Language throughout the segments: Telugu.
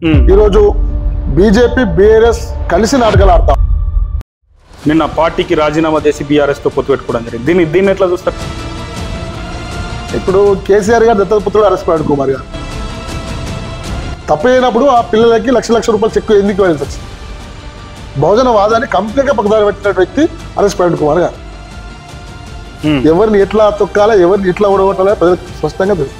ఈ రోజు బీజేపీ బీఆర్ఎస్ కలిసి నాటకాలు ఆడతాం. నిన్న పార్టీకి రాజీనామా చేసి బీఆర్ఎస్ తో పొత్తు పెట్టుకోవడం జరిగింది. దీన్ని ఎట్లా చూస్తారు? ఇప్పుడు కేసీఆర్ గారు దత్తపుత్రుడు అరెస్ట్ అయ్యాడు. కుమార్ గారు తప్పైనప్పుడు ఆ పిల్లలకి లక్ష రూపాయలు చెక్ ఎందుకు ఇవ్వాల్సి వచ్చింది? బహుజన వాదాన్ని కంప్లీట్ గా పక్కదారి పెట్టిన వ్యక్తి అరెస్ట్ అయ్యాడు కుమార్ గారు. ఎవరిని ఎట్లా తొక్కాలా, ఎవరిని ఎట్లా ఓడగొట్టాలా ప్రజలకు స్పష్టంగా తెలుసు.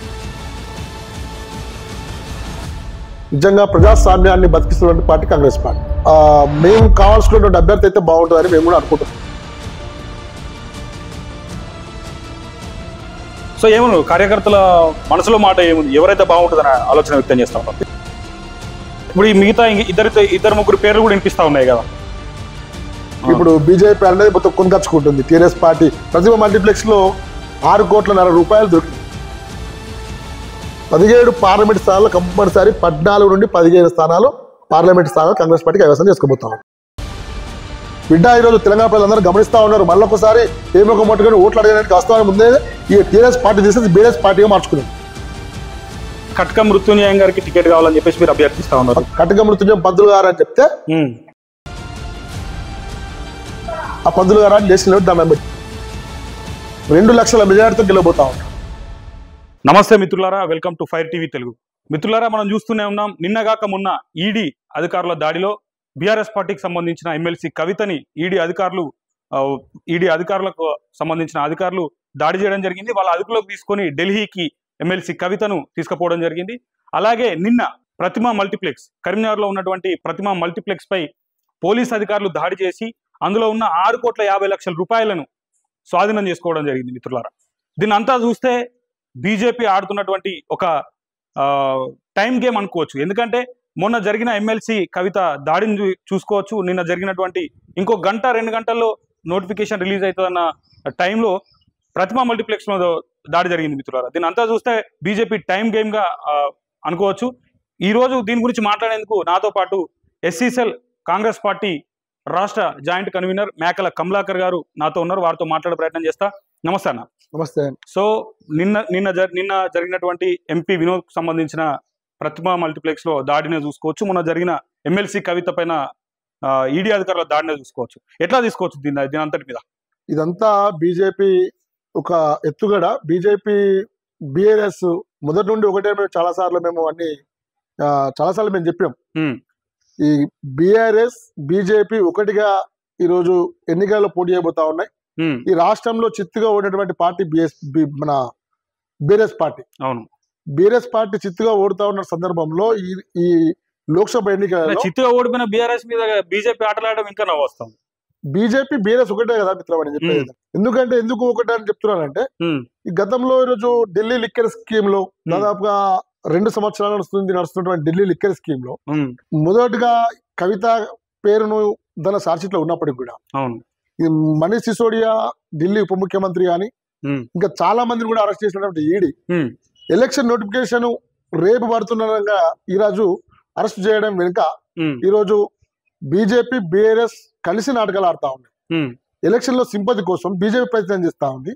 నిజంగా ప్రజాస్వామ్యాన్ని బతికిస్తున్నటువంటి పార్టీ కాంగ్రెస్ పార్టీ. మేము కావాల్సినటువంటి అభ్యర్థి అయితే బాగుంటుందని మేము కూడా అనుకుంటున్నాం. సో ఏమను కార్యకర్తల మనసులో మాట ఏముంది? ఎవరైతే బాగుంటుందని ఆలోచన వ్యక్తం చేస్తా ఉన్నారు. ఇప్పుడు ఈ మిగతా ఇద్దరు ముగ్గురు పేర్లు కూడా వినిపిస్తా ఉన్నాయి కదా. ఇప్పుడు బీజేపీ అనేది మొత్తం కొనుకొచ్చుకుంటుంది. టీఆర్ఎస్ పార్టీ ప్రతిభ మల్టీప్లెక్స్ లో 6.5 కోట్ల రూపాయలు దొరికింది. 17 పార్లమెంట్ స్థానాలు కంపల్సరీ 14 నుండి 15 స్థానాలు పార్లమెంట్ స్థానాలు కాంగ్రెస్ పార్టీకి కైవసం చేసుకోబోతాం. బిడ్డ ఈరోజు తెలంగాణ ప్రజలందరూ గమనిస్తా ఉన్నారు. మళ్ళొకసారి ఏమొక మొట్టగా ఓట్లు అడగడానికి వస్తామని ముందే ఈ టీఆర్ఎస్ పార్టీ తీసేసి బీఆర్ఎస్ పార్టీగా మార్చుకున్నాం. కటక మృత్యుంజయం గారికి టికెట్ కావాలని చెప్పేసి మీరు అభ్యర్థిస్తా ఉన్నారు. కటక మృత్యుంజయం పంతులు గారు అని చెప్తే ఆ పంతులు గారు అని చేసిన దాన్ని బట్టి 2 లక్షల మెజారిటీతో గెలవబోతా ఉంటాం. నమస్తే మిత్రులారా, welcome to fire TV Telugu. మిత్రులారా, మనం చూస్తూనే ఉన్నాం. నిన్నగాక మొన్న ఈడీ అధికారుల దాడిలో బీఆర్ఎస్ పార్టీకి సంబంధించిన ఎమ్మెల్సీ కవితని ఈడీ అధికారులకు సంబంధించిన అధికారులు దాడి చేయడం జరిగింది. వాళ్ళ అదుపులోకి తీసుకొని ఢిల్లీకి ఎమ్మెల్సీ కవితను తీసుకుపోవడం జరిగింది. అలాగే నిన్న ప్రతిమా మల్టీప్లెక్స్, కరీంనగర్లో ఉన్నటువంటి ప్రతిమా మల్టీప్లెక్స్ పై పోలీస్ అధికారులు దాడి చేసి అందులో ఉన్న 6,50,00,000 రూపాయలను స్వాధీనం చేసుకోవడం జరిగింది. మిత్రులారా, దీన్ని అంతా చూస్తే బీజేపీ ఆడుతున్నటువంటి ఒక టైం గేమ్ అనుకోవచ్చు. ఎందుకంటే మొన్న జరిగిన ఎమ్మెల్సీ కవిత దాడిని చూసుకోవచ్చు. నిన్న జరిగినటువంటి ఇంకో గంట 2 గంటల్లో నోటిఫికేషన్ రిలీజ్ అవుతుందన్న టైంలో ప్రతిమా మల్టీప్లెక్స్లో దాడి జరిగింది. మిత్రులారా, దీని అంతా చూస్తే బీజేపీ టైం గేమ్గా అనుకోవచ్చు. ఈరోజు దీని గురించి మాట్లాడేందుకు నాతో పాటు ఎస్సీసెల్ కాంగ్రెస్ పార్టీ రాష్ట్ర జాయింట్ కన్వీనర్ మేకల కమలాకర్ గారు నాతో ఉన్నారు. వారితో మాట్లాడే ప్రయత్నం చేస్తా. నమస్తే అన్న. నమస్తే. సో నిన్న జరిగినటువంటి ఎంపీ వినోద్ సంబంధించిన ప్రతిమా మల్టీప్లెక్స్ లో దాడినే చూసుకోవచ్చు. మొన్న జరిగిన ఎమ్మెల్సీ కవిత పైన ఈడీ అధికారుల దాడినే చూసుకోవచ్చు. ఎట్లా తీసుకోవచ్చు దీని అంతటి మీద? ఇదంతా బీజేపీ ఒక ఎత్తుగడ. బీజేపీ బీఆర్ఎస్ మొదటి నుండి ఒకటే చాలాసార్లు మేము చెప్పాం. ఈ బీఆర్ఎస్ బీజేపీ ఒకటిగా ఈరోజు ఎన్నికల్లో పోటీ చేయబోతా ఉన్నాయి. ఈ రాష్ట్రంలో చిత్తుగా ఉన్నటువంటి పార్టీ మన బీఆర్ఎస్ పార్టీ. అవును, బీఆర్ఎస్ పార్టీ చిత్తుగా ఓడుతా ఉన్న సందర్భంలో ఈ లోక్సభ ఎన్నికల్లో చిత్తుగా ఓడిపోయిన బీఆర్ఎస్ మీద బీజేపీ ఆటలాడడం ఇంకా నవ్వొస్తాం. బీజేపీ బీఆర్ఎస్ ఒకటే కదా మిత్రమని చెప్పేది. ఎందుకు ఒకటే అని చెప్తున్నానంటే, ఈ గతంలో ఈరోజు ఢిల్లీ లిక్కర్ స్కీమ్ లో దాదాపుగా 2 సంవత్సరాలు నడుస్తున్నటువంటి ఢిల్లీ లిక్కర్ స్కీమ్ లో మొదటిగా కవిత పేరును దాని చార్జ్షీట్ లో ఉన్నప్పటికి కూడా ఈ మనీష్ సిసోడియా ఢిల్లీ ఉప ముఖ్యమంత్రి గాని ఇంకా చాలా మందిని కూడా అరెస్ట్ చేసినటువంటి ఈడీ ఎలక్షన్ నోటిఫికేషన్ రేపు పడుతుండగా ఈరోజు అరెస్ట్ చేయడం వెనుక ఈరోజు బీజేపీ బీఆర్ఎస్ కలిసి నాటకాలు ఆడుతా ఉన్నాయి. ఎలక్షన్ లో సింపతి కోసం బీజేపీ ప్రయత్నం చేస్తా ఉంది.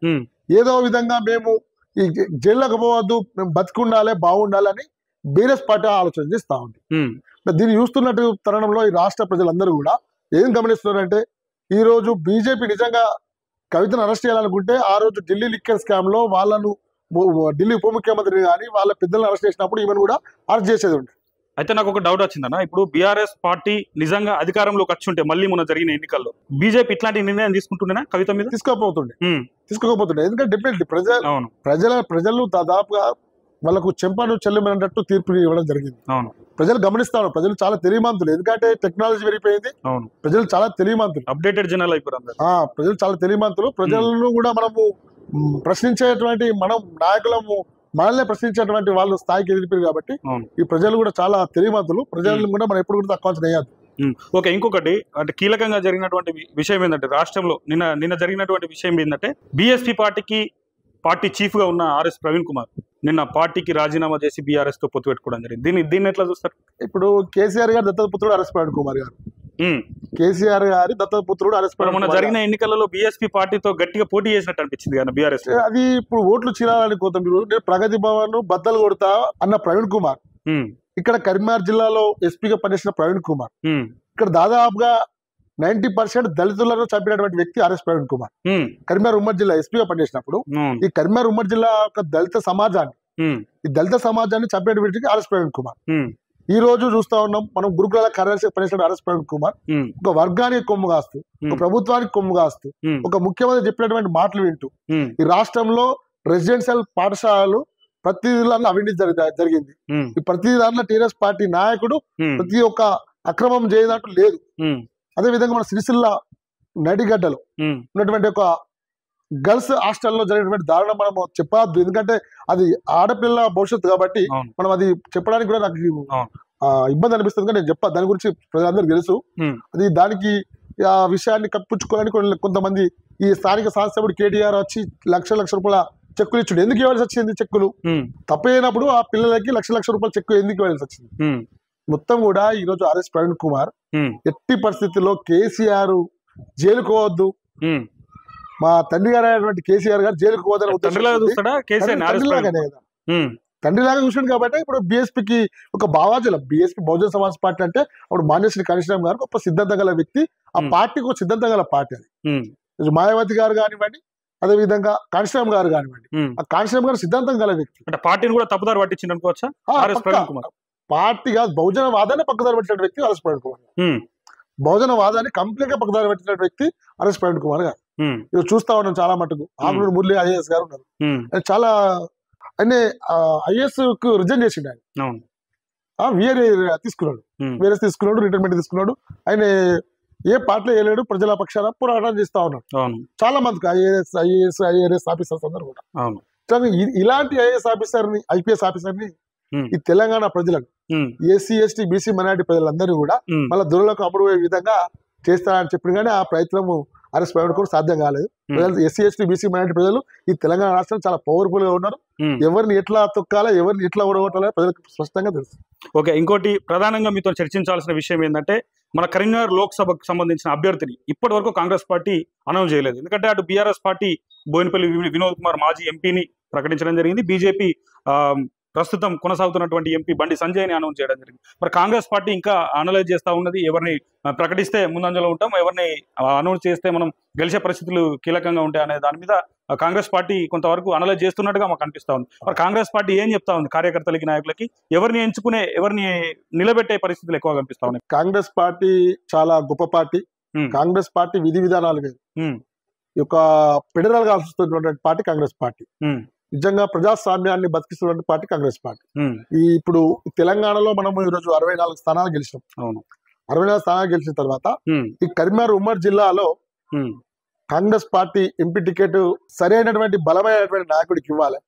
ఏదో విధంగా మేము ఈ జైల్లోకి పోవద్దు, మేము బతికుండాలి, బాగుండాలి అని బీఆర్ఎస్ పార్టీ ఆలోచన చేస్తా ఉంది. దీన్ని చూస్తున్నట్టు తరుణంలో ఈ రాష్ట్ర ప్రజలందరూ కూడా ఏం గమనిస్తున్నారంటే, ఈ రోజు బీజేపీ నిజంగా కవితను అరెస్ట్ చేయాలనుకుంటే ఆ రోజు ఢిల్లీ లిక్కర్ స్కామ్ లో వాళ్ళను ఢిల్లీ ఉప ముఖ్యమంత్రిని కానీ వాళ్ళ పెద్దలను అరెస్ట్ చేసినప్పుడు ఈమెను కూడా అరెస్ట్ చేసేది ఉంటుంది. అయితే నాకు ఒక డౌట్ వచ్చిందన్న. ఇప్పుడు బీఆర్ఎస్ పార్టీ నిజంగా అధికారంలోకి వచ్చి ఉంటే మళ్ళీ మొన్న జరిగిన ఎన్నికల్లో బీజేపీ ఇట్లాంటి నిర్ణయం తీసుకుంటుండేనా కవిత మీద? తీసుకోకపోతుండే. ఎందుకంటే డెఫినెట్లీ ప్రజలు దాదాపుగా వాళ్ళకు చెంపను చెల్లమన్నట్టు తీర్పు ఇవ్వడం జరిగింది. ప్రజలు గమనిస్తారు. ప్రజలు చాలా తెలియమంతులు. ఎందుకంటే టెక్నాలజీ పెరిగిపోయింది. ప్రజలు చాలా తెలియమంతులు, అప్డేటెడ్ జనాలు అయిపోయారు. ప్రజలు చాలా తెలియమంతులు. ప్రజలను కూడా మనము ప్రశ్నించేటువంటి నాయకులము మనల్ని ప్రశ్నించేటువంటి వాళ్ళు స్థాయికి ఎదిరిపోయారు. కాబట్టి ఈ ప్రజలు కూడా చాలా తెలియమంతులు. ప్రజలను కూడా మనం ఎప్పుడు కూడా తక్కువ వేయద్దు. ఓకే, ఇంకొకటి అంటే కీలకంగా జరిగినటువంటి విషయం ఏంటంటే, రాష్ట్రంలో నిన్న జరిగినటువంటి విషయం ఏంటంటే, బీఎస్పీ పార్టీ చీఫ్ గా ఉన్న ఆర్ఎస్ ప్రవీణ్ కుమార్ నిన్న పార్టీకి రాజీనామా చేసి బీఆర్ఎస్ తో పొత్తు పెట్టుకోవడం జరిగింది. దీన్ని ఎట్లా చూస్తారు? ఇప్పుడు కేసీఆర్ గారు దత్తపుత్రుడు అరెస్ట్ ప్రవీణ్ కుమార్ గారు, కేసీఆర్ గారి దత్తపుత్రుడు అరెస్ట్. మొన్న జరిగిన ఎన్నికలలో బీఎస్పీ పార్టీతో గట్టిగా పోటీ చేసినట్టు అనిపించింది కదా బీఆర్ఎస్. అది ఇప్పుడు ఓట్లు చీరాలని కోతం. మీరు ప్రగతి భవన్ బద్దలు కొడతా అన్న ప్రవీణ్ కుమార్ ఇక్కడ కరీంనగర్ జిల్లాలో ఎస్పీగా పనిచేసిన ప్రవీణ్ కుమార్, ఇక్కడ దాదాపుగా 90% దళితులను చంపినటువంటి వ్యక్తి ఆర్ఎస్ ప్రవీణ్ కుమార్. కరీంనగర్ ఉమ్మడి జిల్లా ఎస్పీగా పనిచేసినప్పుడు ఈ కరీంనగర్ ఉమ్మడి జిల్లా ఒక దళిత సమాజాన్ని, ఈ దళిత సమాజాన్ని చంపిన వ్యక్తికి ఆర్ఎస్ ప్రవీణ్ కుమార్. ఈ రోజు చూస్తా ఉన్నాం మనం గురుకులాల కార్యదర్శి పనిచేసిన ఆర్ఎస్ ప్రవీణ్ కుమార్ ఒక వర్గానికి కొమ్ము కాస్తూ, ఒక ప్రభుత్వానికి కొమ్ము కాస్తూ, ఒక ముఖ్యమంత్రి చెప్పినటువంటి మాటలు వింటూ ఈ రాష్ట్రంలో రెసిడెన్షియల్ పాఠశాలలు ప్రతి దాంట్లో అవినీతి జరిగింది. ఈ ప్రతి దాంట్లో టీఆర్ఎస్ పార్టీ నాయకుడు ప్రతి ఒక్క అక్రమం చేయనట్టు లేదు. అదే విధంగా మన సిరిసిల్ల నడిగడ్డలో ఉన్నటువంటి ఒక గర్ల్స్ హాస్టల్లో జరిగినటువంటి దారుణం మనం చెప్పద్దు, ఎందుకంటే అది ఆడపిల్ల భవిష్యత్తు కాబట్టి మనం అది చెప్పడానికి కూడా నాకు ఇబ్బంది అనిపిస్తుంది. నేను చెప్పా దాని గురించి ప్రజలందరికీ తెలుసు. అది దానికి ఆ విషయాన్ని కప్పించుకోవడానికి కొంతమంది ఈ స్థానిక శాసనసభ్యుడు కేటీఆర్ వచ్చి లక్షల రూపాయల చెక్కులు ఇచ్చుడు. ఎందుకు ఇవ్వాల్సి వచ్చింది చెక్కులు? తప్పైనప్పుడు ఆ పిల్లలకి లక్షల రూపాయల చెక్కు ఎందుకు ఇవ్వాల్సి వచ్చింది? మొత్తం కూడా ఈ రోజు ఆర్ఎస్ ప్రవీణ్ కుమార్ ఎట్టి పరిస్థితుల్లో కేసీఆర్ జైలుకు పోవద్దు, మా తండ్రి గారు అయినటువంటి కేసీఆర్ గారు జైలుకు పోవద్దని తండ్రిలాగానే కదా, తండ్రిలాగా చూసాడు కాబట్టి ఇప్పుడు బీఎస్పీకి ఒక భావాజలం. బీఎస్పీ బహుజన సమాజ్ పార్టీ అంటే అప్పుడు మాన్యశ్రీ కనిశ్రామ్ గారు ఒక సిద్ధాంతం గల వ్యక్తి, ఆ పార్టీకి ఒక సిద్ధాంతం గల పార్టీ. అది మాయావతి గారు కానివ్వండి, అదే విధంగా కాన్శ్రామ్ గారు కానివ్వండి, ఆ కాన్శ్రామ్ గారు సిద్ధాంతం గల వ్యక్తి. అంటే పార్టీని కూడా తప్పుదారి పట్టించింది అనుకోవచ్చా? పార్టీ కాదు, బహుజన వాదాన్ని పక్కదారి పెట్టిన వ్యక్తి ఆర్ఎస్ ప్రవీణ్ కుమార్. బహుజన వాదాన్ని కంప్లీట్ గా పక్కదారి పెట్టిన వ్యక్తి ఆర్ఎస్ ప్రవీణ్ కుమార్ గారు. ఇది చూస్తా ఉన్నాం చాలా మటుకు. ఆంధ్రుడు మురళి ఐఏఎస్ గారు ఉన్నారు, చాలా ఆయన ఐఏఎస్ కు రిజైన్ చేసిండు. ఆయన వేరే తీసుకున్నాడు, వేరే తీసుకున్నాడు, రిటైర్మెంట్ తీసుకున్నాడు. ఆయన ఏ పార్టీలో వేయలేడు, ప్రజల పక్షాన పోరాటం చేస్తా ఉన్నాడు. చాలా మందికి ఐఏఎస్ ఆఫీసర్స్ అందరూ కూడా. ఇలాంటి ఐఏఎస్ ఆఫీసర్ ని, ఐపీఎస్ ఆఫీసర్ ని ఈ తెలంగాణ ప్రజలకు, ఎస్సీ ఎస్టీ బీసీ మైనారిటీ ప్రజలందరూ కూడా మళ్ళీ దురలకు అమ్ముడుపోయే విధంగా చేస్తారని చెప్పిన కానీ ఆ ప్రయత్నము ఆర్ఎస్ ప్రవీణ్ కూడా సాధ్యం కాలేదు. ఎస్సీ ఎస్టీ బీసీ మైనారిటీ ప్రజలు ఈ తెలంగాణ రాష్ట్రం చాలా పవర్ఫుల్ గా ఉన్నారు. ఎవరిని ఎట్లా తొక్కాలా, ఎవరిని ఎట్లా ఓడగొట్టాలో ప్రజలకు స్పష్టంగా తెలుసు. ఓకే, ఇంకోటి ప్రధానంగా మీతో చర్చించాల్సిన విషయం ఏంటంటే మన కరీంనగర్ లోక్సభకు సంబంధించిన అభ్యర్థిని ఇప్పటి వరకు కాంగ్రెస్ పార్టీ అనౌన్స్ చేయలేదు. ఎందుకంటే అటు బీఆర్ఎస్ పార్టీ బోయినపల్లి వినోద్ కుమార్ మాజీ ఎంపీని ప్రకటించడం జరిగింది, బీజేపీ ప్రస్తుతం కొనసాగుతున్నటువంటి ఎంపీ బండి సంజయ్ని అనౌన్స్ చేయడం జరిగింది. మరి కాంగ్రెస్ పార్టీ ఇంకా అనలైజ్ చేస్తూ ఉన్నది, ఎవరిని ప్రకటిస్తే ముందంజలో ఉంటాం, ఎవరిని అనౌన్స్ చేస్తే మనం గెలిచే పరిస్థితులు కీలకంగా ఉంటాయి అనే దాని మీద కాంగ్రెస్ పార్టీ కొంతవరకు అనలైజ్ చేస్తున్నట్టుగా మాకు అనిపిస్తా ఉంది. మరి కాంగ్రెస్ పార్టీ ఏం చెప్తా ఉంది కార్యకర్తలకి, నాయకులకి, ఎవరిని ఎంచుకునే, ఎవరిని నిలబెట్టే పరిస్థితులు ఎక్కువగా కనిపిస్తా ఉన్నాయి? కాంగ్రెస్ పార్టీ చాలా గొప్ప పార్టీ. కాంగ్రెస్ పార్టీ విధి విధానాలు వేరు, ఈ యొక్క ఫెడరల్ గా ఆలోచిస్తున్నటువంటి పార్టీ కాంగ్రెస్ పార్టీ. నిజంగా ప్రజాస్వామ్యాన్ని బతికిస్తున్న పార్టీ కాంగ్రెస్ పార్టీ. ఈ ఇప్పుడు తెలంగాణలో మనం ఈరోజు 64 స్థానాలు గెలిచినాం. 64 స్థానాలు గెలిచిన తర్వాత ఈ కరీంనగర్ ఉమ్మడి జిల్లాలో కాంగ్రెస్ పార్టీ ఎంపీ టికెట్ సరైనటువంటి బలమైనటువంటి నాయకుడికి ఇవ్వాలి.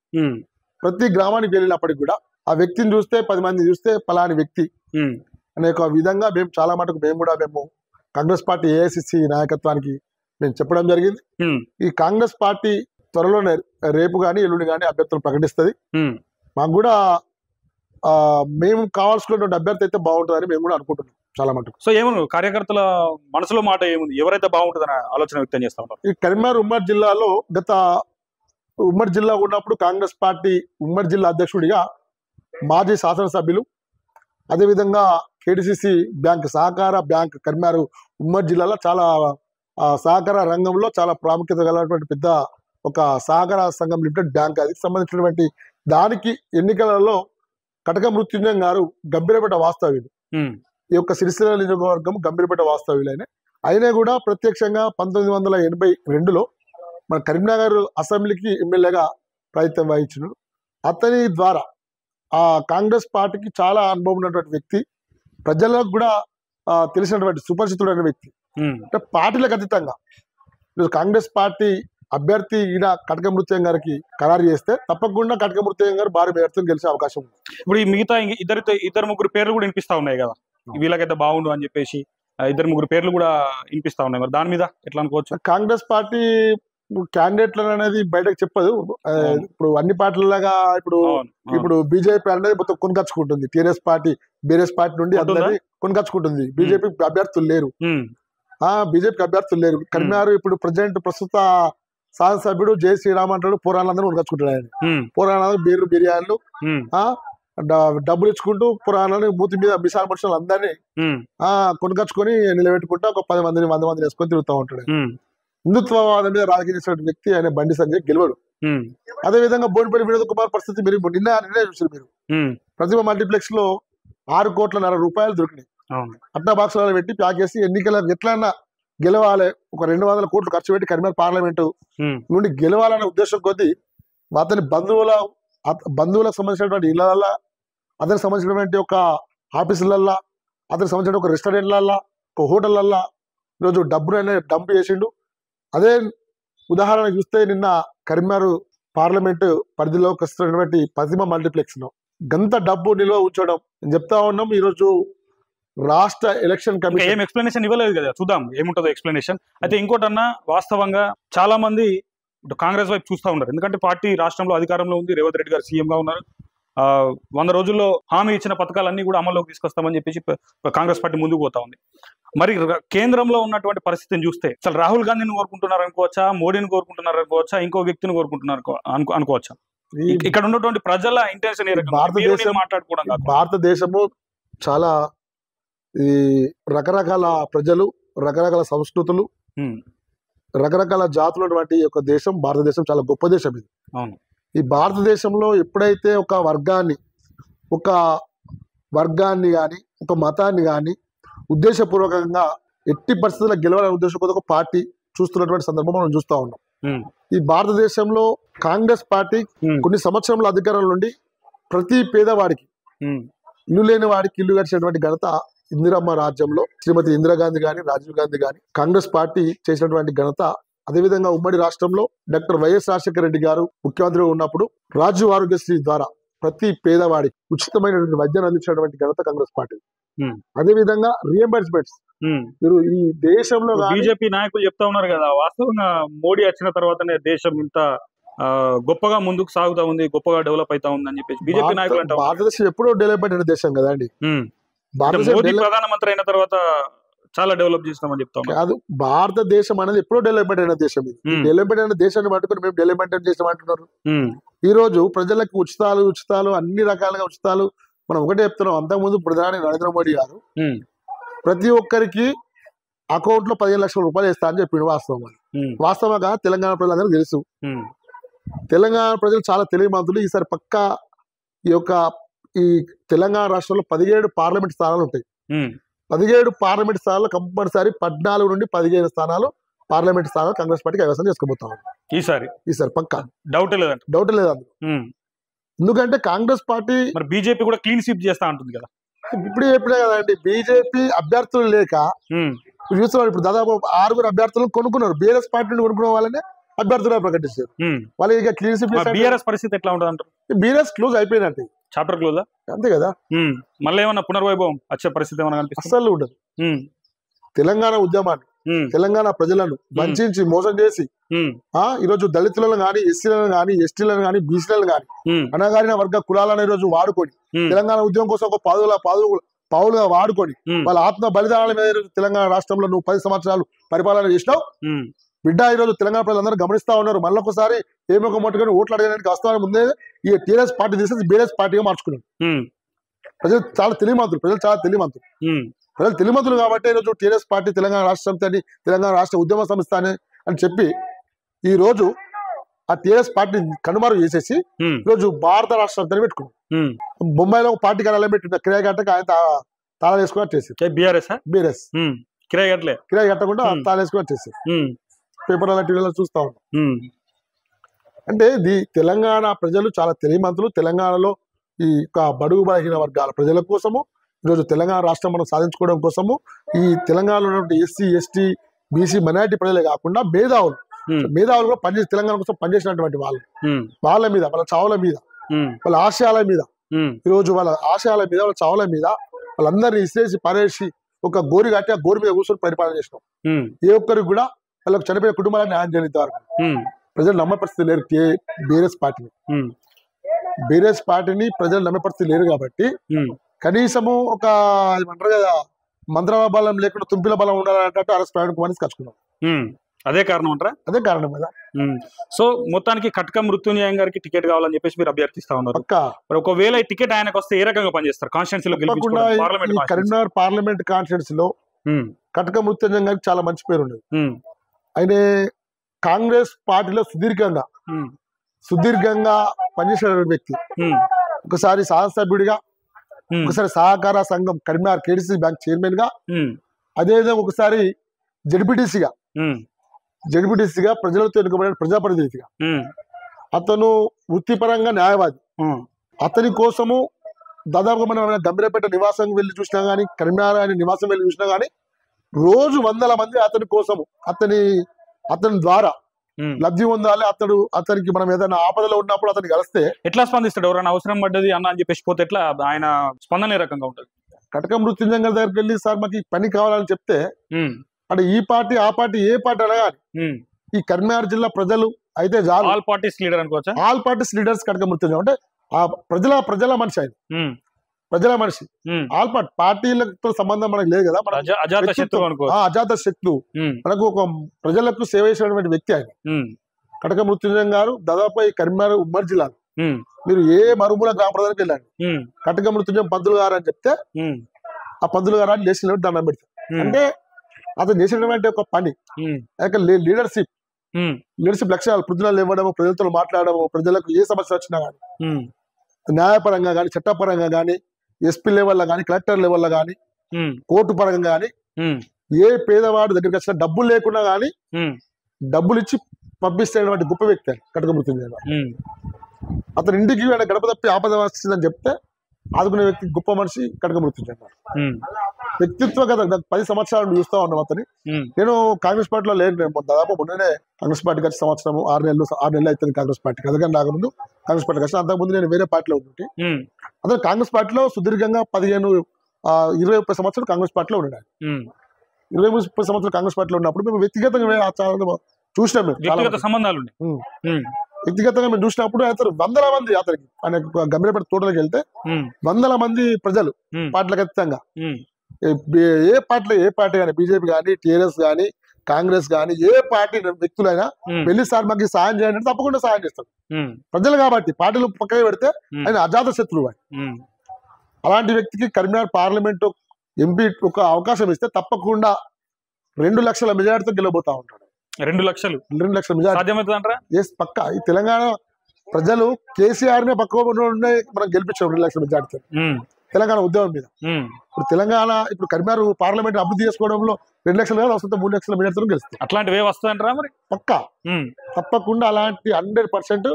ప్రతి గ్రామానికి వెళ్ళినప్పటికి కూడా ఆ వ్యక్తిని చూస్తే 10 మంది చూస్తే పలాని వ్యక్తి అనే ఒక విధంగా మేము చాలా మటుకు మేము కాంగ్రెస్ పార్టీ ఏఐసిసి నాయకత్వానికి మేము చెప్పడం జరిగింది. ఈ కాంగ్రెస్ పార్టీ త్వరలోనే రేపు కానీ ఎల్లుండి కానీ అభ్యర్థులు ప్రకటిస్తుంది. మాకు కూడా మేము కావాల్సినటువంటి అభ్యర్థి అయితే బాగుంటుందని మేము కూడా అనుకుంటున్నాం చాలా మటుకు. సో ఏమన్నా కార్యకర్తల మనసులో మాట ఏముంది, ఎవరైతే బాగుంటుందని ఆలోచన వ్యక్తం చేస్తా ఉంటారు? ఈ కరీంనగర్ ఉమ్మడి జిల్లాలో గత ఉమ్మడి జిల్లా ఉన్నప్పుడు కాంగ్రెస్ పార్టీ ఉమ్మడి జిల్లా అధ్యక్షుడిగా మాజీ శాసనసభ్యులు, అదేవిధంగా కేడిసిసి బ్యాంక్ సహకార బ్యాంక్ కరీంనగర్ ఉమ్మడి జిల్లాలో చాలా సహకార రంగంలో చాలా ప్రాముఖ్యత కలిగినటువంటి పెద్ద ఒక సహకార సంఘం లిమిటెడ్ బ్యాంక్, అది సంబంధించినటువంటి దానికి ఎన్నికలలో కటక మృత్యుంజయం గారు గంభీరపేట వాస్తవ్యులు. ఈ యొక్క సిరిసిల్ల నియోజకవర్గం గంభీరపేట వాస్తవ్యులైన అయినా కూడా ప్రత్యక్షంగా 1982లో మన కరీంనగర్ అసెంబ్లీకి ఎమ్మెల్యేగా ప్రయత్నం వహించినాడు. అతని ద్వారా ఆ కాంగ్రెస్ పార్టీకి చాలా అనుభవం ఉన్నటువంటి వ్యక్తి, ప్రజలకు కూడా తెలిసినటువంటి సుపరిచితుడైన వ్యక్తి. అంటే పార్టీలకు అతీతంగా కాంగ్రెస్ పార్టీ అభ్యర్థి ఈయన కటక మృత్యం గారికి ఖరారు చేస్తే తప్పకుండా కటక మృత్యం గారు భారీ మేరతో గెలిచే అవకాశం ఉంది. ఇప్పుడు ఈ మిగతా ఇద్దరు ముగ్గురు పేర్లు కూడా వినిపిస్తా ఉన్నాయి కదా, వీళ్ళకైతే బాగుండు అని చెప్పేసి 2-3 పేర్లు కూడా వినిపిస్తా ఉన్నాయి. మరి దాని మీద ఎట్లా అనుకోవచ్చు? కాంగ్రెస్ పార్టీ క్యాండిడేట్లు అనేది బయటకు చెప్పదు. ఇప్పుడు అన్ని పార్టీలలాగా ఇప్పుడు బీజేపీ అనేది మొత్తం కొనుకొచ్చుకుంటుంది. టీఆర్ఎస్ పార్టీ బీఆర్ఎస్ పార్టీ నుండి అందరినీ కొనుకొచ్చుకుంటుంది. బీజేపీ అభ్యర్థులు లేరు, బీజేపీ అభ్యర్థులు లేరు. కరీంనగర్ ఇప్పుడు ప్రస్తుత శాసనసభ్యుడు జై శ్రీరామ్ అంటాడు, పురాణాలందరూ కొనుకొచ్చుకుంటాడు. ఆయన పురాణాలు బీరు బిర్యానీలు డబ్బులు ఇచ్చుకుంటూ పురాణాన్ని మూతి మీద మిసాల మనుషులు అందరినీ కొనుకొచ్చుకొని నిలబెట్టుకుంటూ ఒక 10 మందిని 100 మందిని వేసుకొని తిరుగుతూ ఉంటాడు. హిందుత్వవాదం మీద రాజకీయ చేసిన వ్యక్తి ఆయన బండి సంజయ్ గెలవడు. అదే విధంగా బోడిపల్లి వినోద్ కుమార్ పరిస్థితి మీరు నిన్న చూసారు. మీరు ప్రతిభ మల్టీప్లెక్స్ లో 6.5 కోట్ల దొరికినాయి. అట్లా బాక్సులలో పెట్టి ప్యాక్ చేసి ఎన్నికల ఎట్లన్నా గెలవాలి, ఒక 200 కోట్లు ఖర్చు పెట్టి కరీంనగర్ పార్లమెంటు నుండి గెలవాలనే ఉద్దేశం కొద్దీ అతని బంధువులకు సంబంధించినటువంటి ఇళ్లల్లో, అతనికి సంబంధించినటువంటి ఒక ఆఫీసులల్లో, అతనికి సంబంధించిన ఒక రెస్టారెంట్లల్లో, ఒక హోటళ్లల్లో ఈరోజు డబ్బును డంప్ చేసిండు. అదే ఉదాహరణ చూస్తే నిన్న కరీంనగర్ పార్లమెంటు పరిధిలోకి వస్తున్నటువంటి ప్రతిమ మల్టీప్లెక్స్ లో గంత డబ్బు నిల్వ ఉంచడం చెప్తా ఉన్నాం. ఈరోజు రాష్ట్ర ఎలక్షన్ కమిషన్ ఏం ఎక్స్ప్లెనేషన్ ఇవ్వలేదు కదా, చూద్దాం ఏముంటుందో ఎక్స్ప్లెనేషన్. అయితే ఇంకోటన్నా వాస్తవంగా చాలా మంది కాంగ్రెస్ వైపు చూస్తూ ఉన్నారు. ఎందుకంటే పార్టీ రాష్ట్రంలో అధికారంలో ఉంది, రేవంత్ రెడ్డి గారు సీఎంగా ఉన్నారు. 100 రోజుల్లో హామీ ఇచ్చిన పథకాలన్నీ కూడా అమల్లోకి తీసుకొస్తామని చెప్పేసి కాంగ్రెస్ పార్టీ ముందుకు పోతా ఉంది. మరి కేంద్రంలో ఉన్నటువంటి పరిస్థితిని చూస్తే అసలు రాహుల్ గాంధీని కోరుకుంటున్నారు అనుకోవచ్చా, మోడీని కోరుకుంటున్నారు అనుకోవచ్చా, ఇంకో వ్యక్తిని కోరుకుంటున్నారు అనుకోవచ్చా? ఇక్కడ ఉన్నటువంటి ప్రజల ఇంటెన్షన్ భారతదేశము చాలా ఈ రకరకాల ప్రజలు, రకరకాల సంస్కృతులు, రకరకాల జాతులు ఉన్నటువంటి ఒక దేశం భారతదేశం. చాలా గొప్ప దేశం ఇది. ఈ భారతదేశంలో ఎప్పుడైతే ఒక వర్గాన్ని కానీ ఒక మతాన్ని కానీ ఉద్దేశపూర్వకంగా ఎట్టి పరిస్థితుల్లో గెలవాలనే ఉద్దేశంతో ఒక పార్టీ చూస్తున్నటువంటి సందర్భం మనం చూస్తూ ఉన్నాం. ఈ భారతదేశంలో కాంగ్రెస్ పార్టీ కొన్ని సంవత్సరాల అధికారం నుండి ప్రతి పేదవాడికి, ఇల్లు లేని వాడికి ఇల్లు కట్టినటువంటి ఘనత ఇందిరమ్మ రాజ్యంలో శ్రీమతి ఇందిరాగాంధీ గాని, రాజీవ్ గాంధీ గాని కాంగ్రెస్ పార్టీ చేసినటువంటి ఘనత. అదేవిధంగా ఉమ్మడి రాష్ట్రంలో డాక్టర్ వైఎస్ రాజశేఖర రెడ్డి గారు ముఖ్యమంత్రిగా ఉన్నప్పుడు రాజీవ్ ఆరోగ్యశ్రీ ద్వారా ప్రతి పేదవాడికి ఉచితమైనటువంటి వైద్యాన్ని అందించినటువంటి ఘనత కాంగ్రెస్ పార్టీ. అదేవిధంగా రియంబర్స్మెంట్స్ మీరు ఈ దేశంలో బీజేపీ నాయకులు చెప్తా ఉన్నారు కదా, వాస్తవంగా మోడీ వచ్చిన తర్వాతనే దేశం ఇంత గొప్పగా ముందుకు సాగుతా ఉంది, గొప్పగా డెవలప్ అవుతా ఉంది అని చెప్పేసి బీజేపీ నాయకులు అంటారు. భారతదేశం ఎప్పుడో డెవలప్ అయిన దేశం కదా అండి. మోదీ ప్రధానమంత్రి అయిన తర్వాత చాలా డెవలప్ చేస్తామని చెప్తాం. కాదు, భారతదేశం అనేది ఎప్పుడో డెవలప్మెంట్ అయిన దేశం. ఇది డెవలప్మెంట్ అయిన దేశాన్ని పట్టుకుని మేము డెవలప్మెంట్ చేస్తామంటున్నారు. ఈ రోజు ప్రజలకు ఉచితాలు అన్ని రకాలుగా ఉచితాలు మనం ఒకటే చెప్తున్నాం. అంతకుముందు ప్రధాని నరేంద్ర మోడీ గారు ప్రతి ఒక్కరికి అకౌంట్ లో 15 లక్షల రూపాయలు వేస్తా అని చెప్పిండు. వాస్తవంగా తెలంగాణ ప్రజలందరూ తెలుసు. తెలంగాణ ప్రజలు చాలా తెలివిమంతులు. ఈసారి పక్కా ఈ తెలంగాణ రాష్ట్రంలో 17 పార్లమెంట్ స్థానాలు ఉంటాయి. 17 పార్లమెంట్ స్థానాలు కంపల్సరీ 14 నుండి 15 స్థానాలు పార్లమెంట్ స్థానాలు కాంగ్రెస్ పార్టీకి కైవసం చేసుకోబోతాం ఈసారి పక్కా. డౌట్ లేదు అందులో. ఎందుకంటే కాంగ్రెస్ పార్టీ బీజేపీ కూడా క్లీన్ స్వీప్ చేస్తా ఉంటుంది కదా. ఇప్పుడే కదండి, బీజేపీ అభ్యర్థులు లేక చూస్తున్నారు. ఇప్పుడు దాదాపు 6 అభ్యర్థులను కొనుక్కున్నారు. బీఆర్ఎస్ పార్టీని కొనుక్కున్న వాళ్ళనే అభ్యర్థులుగా ప్రకటిస్తారు. వాళ్ళు ఇక క్లీన్ స్వీప్. బీఆర్ఎస్ పరిస్థితి ఎట్లా ఉంటుంది అంటారు? బీఆర్ఎస్ క్లోజ్ అయిపోయినట్టు, చాప్టర్ క్లోజా అంతే కదా. మళ్ళీ ఏమన్నా పునర్వైభవం వచ్చే పరిస్థితి ఏమన్నా అస్సలు ఉండదు. తెలంగాణ ఉద్యమాన్ని, తెలంగాణ ప్రజలను వంచి మోసం చేసి ఈరోజు దళితులను గాని, ఎస్సీలను గాని, ఎస్టీలను గాని, బీసీలను గాని, అనగారిన వర్గ కులాలను ఈరోజు వాడుకొని తెలంగాణ ఉద్యమం కోసం ఒక పావులుగా వాడుకొని వాళ్ళ ఆత్మ బలిదానాల మీద తెలంగాణ రాష్ట్రంలో నువ్వు 10 సంవత్సరాలు పరిపాలన చేసినావు బిడ్డ. ఈరోజు తెలంగాణ ప్రజలందరూ గమనిస్తా ఉన్నారు. మళ్ళొకసారి ఏమొక మొట్టకొని ఓట్లు అడగడానికి వస్తామని ముందే ఈ టీఆర్ఎస్ పార్టీ తీసేసి బీఆర్ఎస్ పార్టీగా మార్చుకున్నారు. ప్రజలు చాలా తెలివిమంతులు కాబట్టి ఈరోజు టీఆర్ఎస్ పార్టీ తెలంగాణ రాష్ట్ర సమితి అని, తెలంగాణ రాష్ట్ర ఉద్యమ సంస్థ అని చెప్పి ఈ రోజు ఆ టీఆర్ఎస్ పార్టీ కనుమరుగు చేసేసి ఈరోజు భారత రాష్ట్ర సమితిని పెట్టుకున్నాం. బొంబాయిలో ఒక పార్టీ కార్యాలయం పెట్టిన కిరాయి కట్టక ఆయన తాళా వేసుకుని చేసి బీఆర్ఎస్ కిరాయి కట్టకుండా తాళా వేసుకుని చేసి పేపర్ల టీవీలో చూస్తా ఉన్నాం. అంటే తెలంగాణ ప్రజలు చాలా తెలివిమంతులు. తెలంగాణలో ఈ బడుగు బలహీన వర్గాల ప్రజల కోసము ఈరోజు తెలంగాణ రాష్ట్రం మనం సాధించుకోవడం కోసము ఈ తెలంగాణలో ఉన్నటువంటి ఎస్సీ, ఎస్టీ, బీసీ, మైనారిటీ ప్రజలే కాకుండా మేధావులు కూడా పనిచేసి తెలంగాణ కోసం పనిచేసినటువంటి వాళ్ళ మీద, వాళ్ళ చావుల మీద, వాళ్ళ ఆశయాల మీద, ఈరోజు వాళ్ళ ఆశయాల మీద, వాళ్ళ చావుల మీద వాళ్ళందరినీ ఇసేసి పరేసి ఒక గోరి కట్టి ఆ గోరి మీద కూర్చొని పరిపాలన చేసినాం. ఏ ఒక్కరికి కూడా వాళ్ళకి చనిపోయిన కుటుంబాలను న్యాయం చేయనిస్తారు. ప్రజలు నమ్మే పరిస్థితి లేరు బీఆర్ఎస్ పార్టీని ప్రజలు నమ్మే పరిస్థితి లేరు కాబట్టి కనీసము ఏమంటారు కదా, మంత్రాల బలం లేకుండా తుంపిల బలం ఉండాలంటే అరెస్ట్ ప్రయాణం కుమార్ని కలుసుకున్నాం. అదే కారణం అంటారా? అదే కారణం కదా. సో మొత్తానికి కటక మృత్యుంజయం గారికి టికెట్ కావాలని చెప్పేసి మీరు అభ్యర్థిస్తా ఉన్నారు. మరి ఒకవేళ ఈ టికెట్ ఆయనకు వస్తే ఏ రకంగా పనిచేస్తారు? కాన్స్టిట్యూన్సీలో కరీంనగర్ పార్లమెంట్ కాన్స్టిట్యూన్సీలో కటక మృత్యుంజయం గారికి చాలా మంచి పేరు ఉండేది. ఆయన కాంగ్రెస్ పార్టీలో సుదీర్ఘంగా పనిచేసిన వ్యక్తి. ఒకసారి శాసనసభ్యుడిగా, ఒకసారి సహకార సంఘం కరీంనగర్ కేడీసీ బ్యాంక్ చైర్మన్ గా, అదేవిధంగా ఒకసారి జడ్పీటీసీగా ప్రజలతో ఎన్నుకోబడిన ప్రజాప్రతినిధిగా. అతను వృత్తిపరంగా న్యాయవాది. అతని కోసము దాదాపుగా మనం గంభీరపేట నివాసం వెళ్ళి చూసినా గానీ, కరీంనగర్ ఆయన నివాసం వెళ్ళి చూసినా గానీ, రోజు వందల మంది అతని కోసము అతని ద్వారా లబ్ధి పొందాలి. అతనికి మనం ఏదైనా ఆపదలో ఉన్నప్పుడు అతనికి కలిస్తే ఎట్లా స్పందిస్తాడు? ఎవరైనా అవసరం పడ్డది అన్న అని చెప్పేసి పోతే ఎట్లా ఆయన స్పందన ఏ రకంగా ఉంటుంది? కటక మృత్యుంజయం గారి దగ్గరికి వెళ్ళి, సార్ మాకు పని కావాలని చెప్తే, అంటే ఈ పార్టీ ఆ పార్టీ ఏ పార్టీ అనగాని ఈ కరీంనగర్ జిల్లా ప్రజలు అయితే చాలు. ఆల్ పార్టీస్ లీడర్ అనుకోవచ్చా? ఆల్ పార్టీస్ లీడర్స్ కటక మృత్యుంజయం అంటే ఆ ప్రజల మనిషి. ఆయన ప్రజల మనిషి. ఆల్ పార్టీలతో సంబంధం మనకు లేదు కదా. అజాత శత్రువు. మనకు ఒక ప్రజలకు సేవ చేసినటువంటి వ్యక్తి ఆయన కటక మృత్యుంజయం గారు. దాదాపు ఈ కరీంనగర్ ఉమ్మడి జిల్లాలో మీరు ఏ మరుమూల గ్రామ ప్రజలకు వెళ్ళండి, కటక మృత్యుంజయం పంతులు గారు అని చెప్తే ఆ పంతులు గారు అని లేచిన దండం పెడతారు. అంటే అతను చేసినటువంటి ఒక పని లీడర్షిప్ లక్ష్యాలు, ప్రజలు ఇవ్వడము, ప్రజలతో మాట్లాడము, ప్రజలకు ఏ సమస్య వచ్చినా గానీ న్యాయపరంగా గానీ, చట్టపరంగా గానీ, ఎస్పీ లెవెల్లో గానీ, కలెక్టర్ లెవెల్లో గానీ, కోర్టు పరంగా గానీ, ఏ పేదవాడు దగ్గరికి వచ్చినా డబ్బులు లేకున్నా గానీ డబ్బులు ఇచ్చి పంపిస్తున్నటువంటి గొప్ప వ్యక్తి అని కటక మృత్యుంజయం గారు. అతని ఇంటికి గడప తప్పి ఆపద వచ్చిందని చెప్తే ఆదుకునే వ్యక్తి, గొప్ప మనిషి కటక మృత్యుంజయం గారు. వ్యక్తిత్వ గత 10 సంవత్సరాలు చూస్తా ఉన్నాం అతని. నేను కాంగ్రెస్ పార్టీలో లేను. దాదాపు మొన్ననే కాంగ్రెస్ పార్టీకి వచ్చి సంవత్సరం 6 నెలలు అవుతుంది కాంగ్రెస్ పార్టీకి. అందుకని రాకముందు కాంగ్రెస్ పార్టీకి వచ్చి, అంతకుముందు నేను వేరే పార్టీలో ఉంటుంటే అతను కాంగ్రెస్ పార్టీలో సుదీర్ఘంగా 15-20 సంవత్సరాలు కాంగ్రెస్ పార్టీలో ఉన్నాడు. 20-30 సంవత్సరాలు కాంగ్రెస్ పార్టీలో ఉన్నప్పుడు మేము వ్యక్తిగతంగా చూసినాం. వ్యక్తిగతంగా మేము చూసినప్పుడు అతను వందల మంది, అతనికి ఆయన గంభీరపేట తోటలోకి వెళ్తే వందల మంది ప్రజలు పార్టీలకు ఖచ్చితంగా ఏ పార్టీ కానీ, బీజేపీ కానీ, టీఆర్ఎస్ కానీ, కాంగ్రెస్ కానీ, ఏ పార్టీ వ్యక్తులైనా వెళ్ళి సార్ మాకు సాయం చేయండి తప్పకుండా సాయం చేస్తాడు. ప్రజలు కాబట్టి పార్టీలు పక్కన పెడితే ఆయన అజాత శత్రువు. అలాంటి వ్యక్తికి కరీంనగర్ పార్లమెంట్ ఎంపీ ఒక అవకాశం ఇస్తే తప్పకుండా 2 లక్షల మెజార్టీతో గెలబోతా ఉంటాడు. 2 లక్షలు మెజార్టీ పక్కా. ఈ తెలంగాణ ప్రజలు కేసీఆర్ నే పక్క మనం గెలిపించాం 2 లక్షల మెజార్టీతో తెలంగాణ ఉద్యమం మీద. ఇప్పుడు కరీంనగర్ పార్లమెంట్ అభివృద్ధి చేసుకోవడంలో 2 లక్షలు కాదు, అవసరం 3 లక్షల మెజార్టీతో గెలుస్తాం. అట్లాంటివి వస్తుందంటారా మరి? పక్కా తప్పకుండా అలాంటి 100%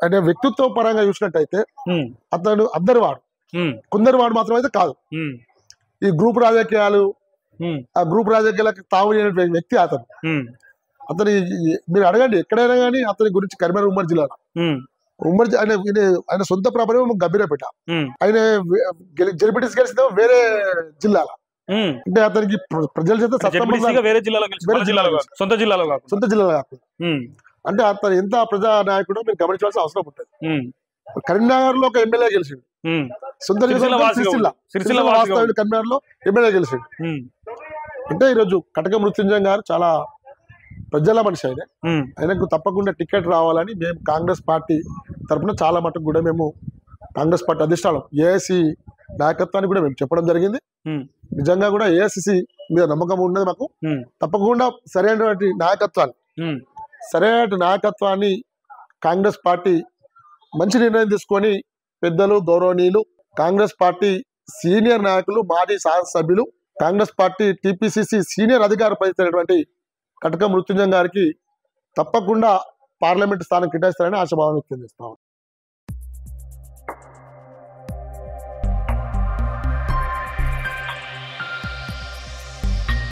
ఆయన వ్యక్తిత్వ పరంగా చూసినట్టయితే అతను అందరి వాడు, కొందరు వాడు మాత్రం అయితే కాదు. ఈ గ్రూప్ రాజకీయాలు, ఆ గ్రూప్ రాజకీయాలకు తావు లేని వ్యక్తి అతను. మీరు అడగండి ఎక్కడైనా కానీ అతని గురించి కరీంనగర్ ఉమ్మడి జిల్లాలో ఆయన సొంత ప్రాపర్టీ గంభీరపేట. ఆయన జడ్పీటీసీ గెలిచిన వేరే జిల్లాల. అంటే అతనికి ప్రజల చేత సొంత జిల్లాలో కాకుండా అంటే అతను ఎంత ప్రజా నాయకుడో మీరు గమనించాల్సిన అవసరం ఉంటుంది. కరీంనగర్ లో ఒక ఎమ్మెల్యే గెలిచిండు, సొంత సిరిసిల్ల వాస్తవ్యుడు కరీంనగర్ లో ఎమ్మెల్యే గెలిచిండు. అంటే ఈరోజు కటక మృత్యుంజయం గారు చాలా ప్రజల మనిషి. ఆయనకు తప్పకుండా టికెట్ రావాలని మేము కాంగ్రెస్ పార్టీ తరఫున చాలా మటుకు కూడా మేము కాంగ్రెస్ పార్టీ అధిష్టానం ఏఐసి నాయకత్వానికి కూడా మేము చెప్పడం జరిగింది. నిజంగా కూడా ఏఐసిసి మీద నమ్మకం ఉన్నది మాకు. తప్పకుండా సరైనటువంటి నాయకత్వాన్ని కాంగ్రెస్ పార్టీ మంచి నిర్ణయం తీసుకొని పెద్దలు గౌరవనీయులు కాంగ్రెస్ పార్టీ సీనియర్ నాయకులు, మాజీ శాసనసభ్యులు, కాంగ్రెస్ పార్టీ టీపీసీసీ సీనియర్ అధికార ప్రతినిధి కటక మృత్యుంజయం గారికి తప్పకుండా పార్లమెంట్ స్థానం కేటాయిస్తారని ఆశాభావం వ్యక్తం చేస్తాం.